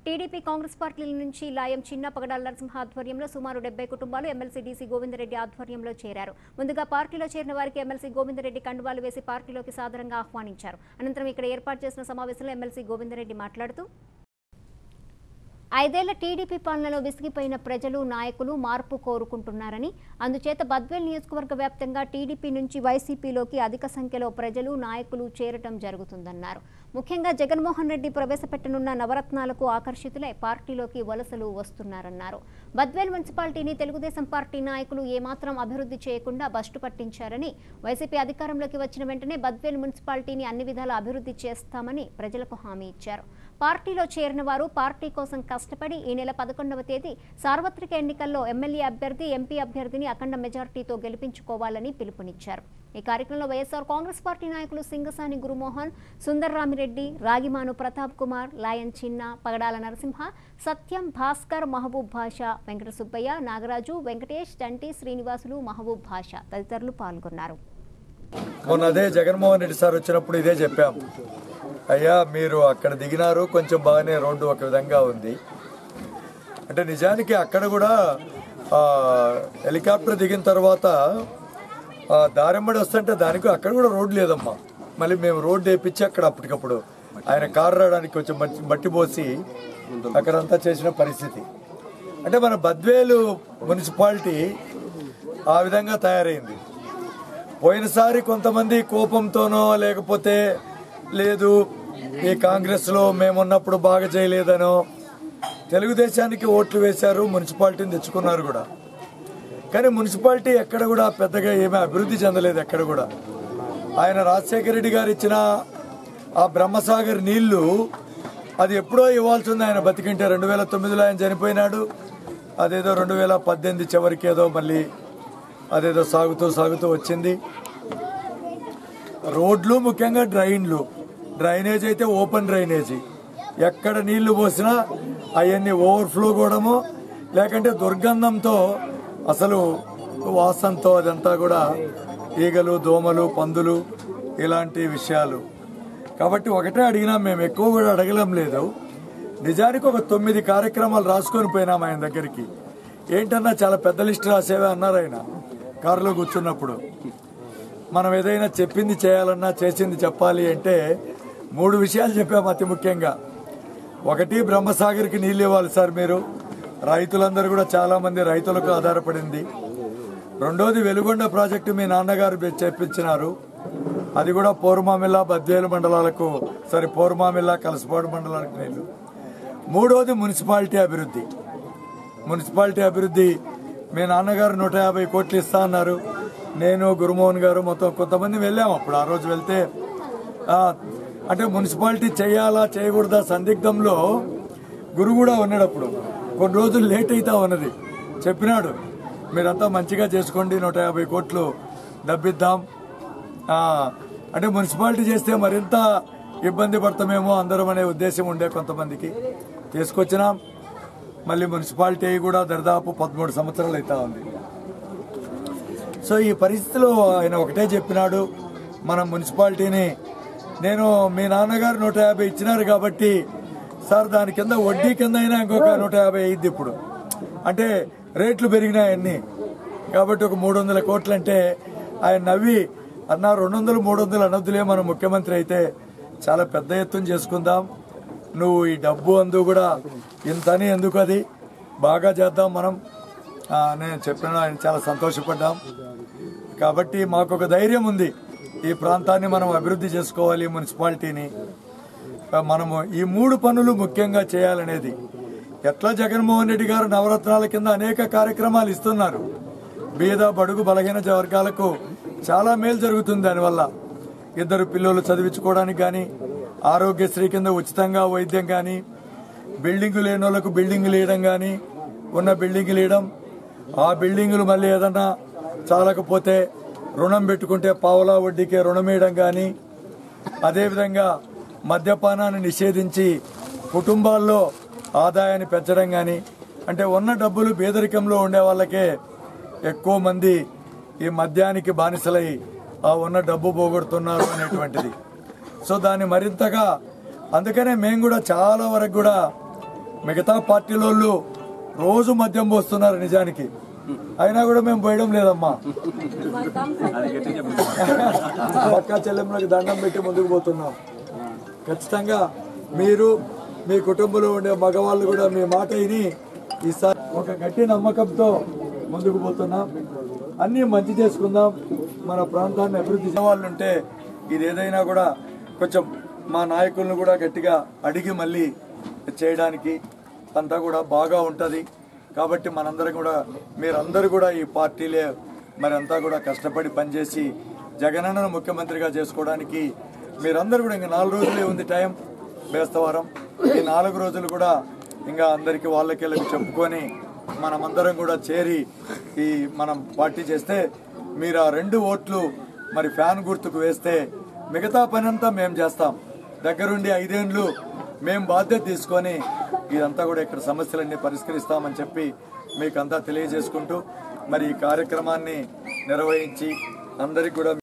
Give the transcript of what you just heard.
TDP Congress పార్టీల నుంచి లాయం చిన్న పగడాల నరసింహ ఆధ్వర్యంలో సుమారు 70 కుటుంబాలు ఎమ్మెల్సీ డీసీ గోవిందరెడ్డి ఆధ్వర్యంలో చేరారు. ముందుగా పార్టీలో చేరిన వారికి ఎమ్మెల్సీ గోవిందరెడ్డి కండువాలు వేసి పార్టీలోకి సాదరంగా ఆహ్వానించారు. అనంతరం ఇక్కడ ఏర్పాటు చేసిన సమావేశంలో ఎమ్మెల్సీ గోవిందరెడ్డి మాట్లాడుతూ 5 ఏళ్ల టీడీపీ పాలనలో విసిగిపోయిన ప్రజలు నాయకులు మార్పు కోరుకుంటున్నారని, అందుచేత బద్వేల్ నియోజకవర్గ వ్యాప్తంగా టీడీపీ నుంచి వైసీపీలోకి అధిక సంఖ్యలో ప్రజలు నాయకులు చేరటం జరుగుతుందన్నారు. ముఖ్యంగా జగన్మోహన్ రెడ్డి ప్రవేశపెట్టనున్న నవరత్నాలకు ఆకర్షితులై పార్టీలోకి వలసలు వస్తున్నారన్నారు. బద్వేల్ మున్సిపాలిటీని తెలుగుదేశం పార్టీ నాయకులు ఏమాత్రం అభివృద్ధి చేయకుండా బస్టు పట్టించారని, వైసీపీ అధికారంలోకి వచ్చిన వెంటనే బద్వేల్ మున్సిపాలిటీని అన్ని విధాలా అభివృద్ధి చేస్తామని ప్రజలకు హామీ ఇచ్చారు. పార్టీలో చేరిన వారు పార్టీ కోసం కష్టపడి ఈ నెల 11వ తేదీ సార్వత్రిక ఎన్నికల్లో ఎమ్మెల్యే అభ్యర్థి, ఎంపీ అభ్యర్థిని అఖండ మెజార్టీతో గెలిపించుకోవాలని పిలుపునిచ్చారు. ఈ కార్యక్రమంలో వైఎస్ఆర్ కాంగ్రెస్ పార్టీ నాయకులు సింగసాని గురుమోహన్, సుందర్రామిరెడ్డి, రాగిమాను ప్రతాప్ కుమార్, లాయన్ చిన్న, పగడాల నరసింహ, సత్యం, భాస్కర్, మహబూబ్ భాషా, వెంకట సుబ్బయ్య, నాగరాజు, వెంకటేష్, చంటి, శ్రీనివాసులు, మహబూబ్ భాషా తదితరులు పాల్గొన్నారు. మొన్నదే జగన్మోహన్ రెడ్డి సార్ వచ్చినప్పుడు ఇదే చెప్పాం, అయ్యా మీరు అక్కడ దిగినారు, కొంచెం బాగానే రోడ్డు ఒక విధంగా ఉంది అంటే, నిజానికి అక్కడ కూడా హెలికాప్టర్ దిగిన తర్వాత దారెంబడి వస్తుంటే దానికి అక్కడ కూడా రోడ్డు లేదమ్మా. మళ్ళీ మేము రోడ్డు వేయించి అక్కడ అప్పటికప్పుడు ఆయన కారు రావడానికి కొంచెం మట్టి పోసి అక్కడంతా చేసిన పరిస్థితి. అంటే మన బద్వేలు మున్సిపాలిటీ ఆ విధంగా తయారైంది. పోయినసారి కొంతమంది కోపంతోనో లేకపోతే లేదు ఈ కాంగ్రెస్లో మేమున్నప్పుడు బాగా చేయలేదనో తెలుగుదేశానికి ఓట్లు వేశారు, మున్సిపాలిటీని తెచ్చుకున్నారు కూడా. కానీ మున్సిపాలిటీ ఎక్కడ కూడా పెద్దగా ఏమీ అభివృద్ధి చెందలేదు. ఎక్కడ కూడా ఆయన రాజశేఖర రెడ్డి గారు ఇచ్చిన ఆ బ్రహ్మసాగర్ నీళ్లు అది ఎప్పుడో ఇవ్వాల్సి ఉంది. ఆయన బతికింటే 2009లో ఆయన చనిపోయినాడు. అదేదో 2018 చివరికి ఏదో మళ్ళీ అదేదో సాగుతూ వచ్చింది. రోడ్లు ముఖ్యంగా డ్రైనేజ్ అయితే ఓపెన్ డ్రైనేజీ, ఎక్కడ నీళ్లు పోసినా అవన్నీ ఓవర్ఫ్లో కూడము, లేకంటే దుర్గంధంతో అసలు వాసనతో అదంతా కూడా ఈగలు, దోమలు, పందులు ఇలాంటి విషయాలు. కాబట్టి ఒకటే అడిగినాం, మేము ఎక్కువ కూడా అడగలేం లేదు. నిజానికి ఒక 9 కార్యక్రమాలు రాసుకొని పోయినాం ఆయన దగ్గరికి. ఏంటన్నా చాలా పెద్ద లిస్టు రాసేవే అన్నారు ఆయన కారులో కూర్చున్నప్పుడు. మనం ఏదైనా చెప్పింది చేయాలన్నా చేసింది చెప్పాలి అంటే 3 విషయాలు చెప్పాము అతి ముఖ్యంగా. ఒకటి, బ్రహ్మసాగర్కి నీళ్ళు ఇవ్వాలి సార్ మీరు, రైతులందరూ కూడా చాలా మంది రైతులకు ఆధారపడింది. రెండోది, వెలుగొండ ప్రాజెక్టు మీ నాన్నగారు చెప్పించినారు, అది కూడా పోరుమామిల్ల, బద్వేలు మండలాలకు పోరుమామిల్ల, కలసపాడు మండలాలకు నీళ్లు. మూడోది మున్సిపాలిటీ అభివృద్ధి మీ నాన్నగారు 150 కోట్లు ఇస్తా అన్నారు. నేను, గురుమోహన్ గారు మొత్తం కొంతమంది వెళ్ళాము అప్పుడు. ఆ రోజు వెళ్తే అంటే మున్సిపాలిటీ చేయాలా చేయకూడదా సందిగ్ధంలో గురు కూడా ఉన్నాడు. అప్పుడు కొన్ని రోజులు లేట్ అవుతా ఉన్నది. చెప్పినాడు, మీరంతా మంచిగా చేసుకోండి, 150 కోట్లు డబ్బిద్దాం. అంటే మున్సిపాలిటీ చేస్తే మరింత ఇబ్బంది పడతామేమో అందరం అనే ఉద్దేశం ఉండే కొంతమందికి. తీసుకొచ్చినాం. మళ్ళీ మున్సిపాలిటీ కూడా దాదాపు 13 సంవత్సరాలు అవుతా ఉంది. సో ఈ పరిస్థితిలో ఆయన ఒకటే చెప్పినాడు, మన మున్సిపాలిటీని నేను మీ నాన్నగారు 150 ఇచ్చినారు కాబట్టి సార్ దాని కింద వడ్డీ కింద అయినా ఇంకొక 150 అయ్యిద్ది. ఇప్పుడు అంటే రేట్లు పెరిగినాయన్నీ కాబట్టి ఒక 300 కోట్లు అంటే ఆయన నవ్వి అన్నా 200, 300 అనొద్దులే, మనం ముఖ్యమంత్రి అయితే చాలా పెద్ద ఎత్తున చేసుకుందాం, నువ్వు ఈ డబ్బు అందు కూడా ఇంతని ఎందుకు, అది బాగా చేద్దాం మనం నేను చెప్పిన. ఆయన చాలా సంతోషపడ్డాం. కాబట్టి మాకు ఒక ధైర్యం ఉంది, ఈ ప్రాంతాన్ని మనం అభివృద్ధి చేసుకోవాలి, మున్సిపాలిటీని మనము ఈ 3 పనులు ముఖ్యంగా చేయాలనేది. ఎట్లా జగన్మోహన్ రెడ్డి గారు నవరత్నాల కింద అనేక కార్యక్రమాలు ఇస్తున్నారు. బీద బడుగు బలహీన వర్గాలకు చాలా మేలు జరుగుతుంది దానివల్ల. 2 పిల్లలు చదివించుకోవడానికి కానీ, ఆరోగ్యశ్రీ కింద ఉచితంగా వైద్యం కానీ, బిల్డింగు లేని వాళ్ళకు బిల్డింగులు వేయడం కానీ, ఉన్న బిల్డింగులు వేయడం, ఆ బిల్డింగులు మళ్ళీ ఏదన్నా చాలకపోతే రుణం పెట్టుకుంటే పావలా వడ్డీకే రుణం వేయడం కానీ, అదేవిధంగా మద్యపానాన్ని నిషేధించి కుటుంబాల్లో ఆదాయాన్ని పెంచడం కానీ, అంటే ఉన్న డబ్బులు పేదరికంలో ఉండే వాళ్ళకే ఎక్కువ మంది ఈ మద్యానికి బానిసలై ఆ ఉన్న డబ్బు పోగొడుతున్నారు అనేటువంటిది. సో దాన్ని మరింతగా అందుకనే మేము కూడా చాలా వరకు కూడా మిగతా పార్టీలోళ్ళు రోజు మద్యం పోస్తున్నారు నిజానికి, అయినా కూడా మేము పోయడం లేదమ్మా. పక్క చెల్లెమ్మలకు దండం పెట్టి ముందుకు పోతున్నాం. ఖచ్చితంగా మీరు మీ కుటుంబంలో ఉండే మగవాళ్ళు కూడా మీ మాట విని ఈసారి ఒక గట్టి నమ్మకంతో ముందుకు పోతున్నాం. అన్నీ మంచి చేసుకుందాం, మన ప్రాంతాన్ని అభివృద్ధి చేయాలి. ఉంటే ఇది ఏదైనా కూడా కొంచెం మా నాయకులను కూడా గట్టిగా అడిగి మళ్ళీ చేయడానికి అంతా కూడా బాగా ఉంటుంది. కాబట్టి మనందరం కూడా మీరందరూ కూడా ఈ పార్టీలే మరి అంతా కూడా కష్టపడి పనిచేసి జగనన్నను ముఖ్యమంత్రిగా చేసుకోవడానికి మీరందరూ కూడా ఇంకా 4 రోజులే ఉంది టైం, బేస్తవారం. ఈ 4 రోజులు కూడా ఇంకా అందరికీ వాళ్ళకి చెప్పుకొని మనమందరం కూడా చేరి ఈ మనం పార్టీ చేస్తే మీరు ఆ 2 ఓట్లు మరి ఫ్యాన్ గుర్తుకు వేస్తే మిగతా పని అంతా మేము చేస్తాం. దగ్గరుండి 5 ఏళ్ళు మేము బాధ్యత తీసుకొని ఇదంతా కూడా ఇక్కడ సమస్యలన్నీ పరిష్కరిస్తామని చెప్పి మీకు అంతా తెలియజేసుకుంటూ మరి ఈ కార్యక్రమాన్ని నిర్వహించి అందరికీ కూడా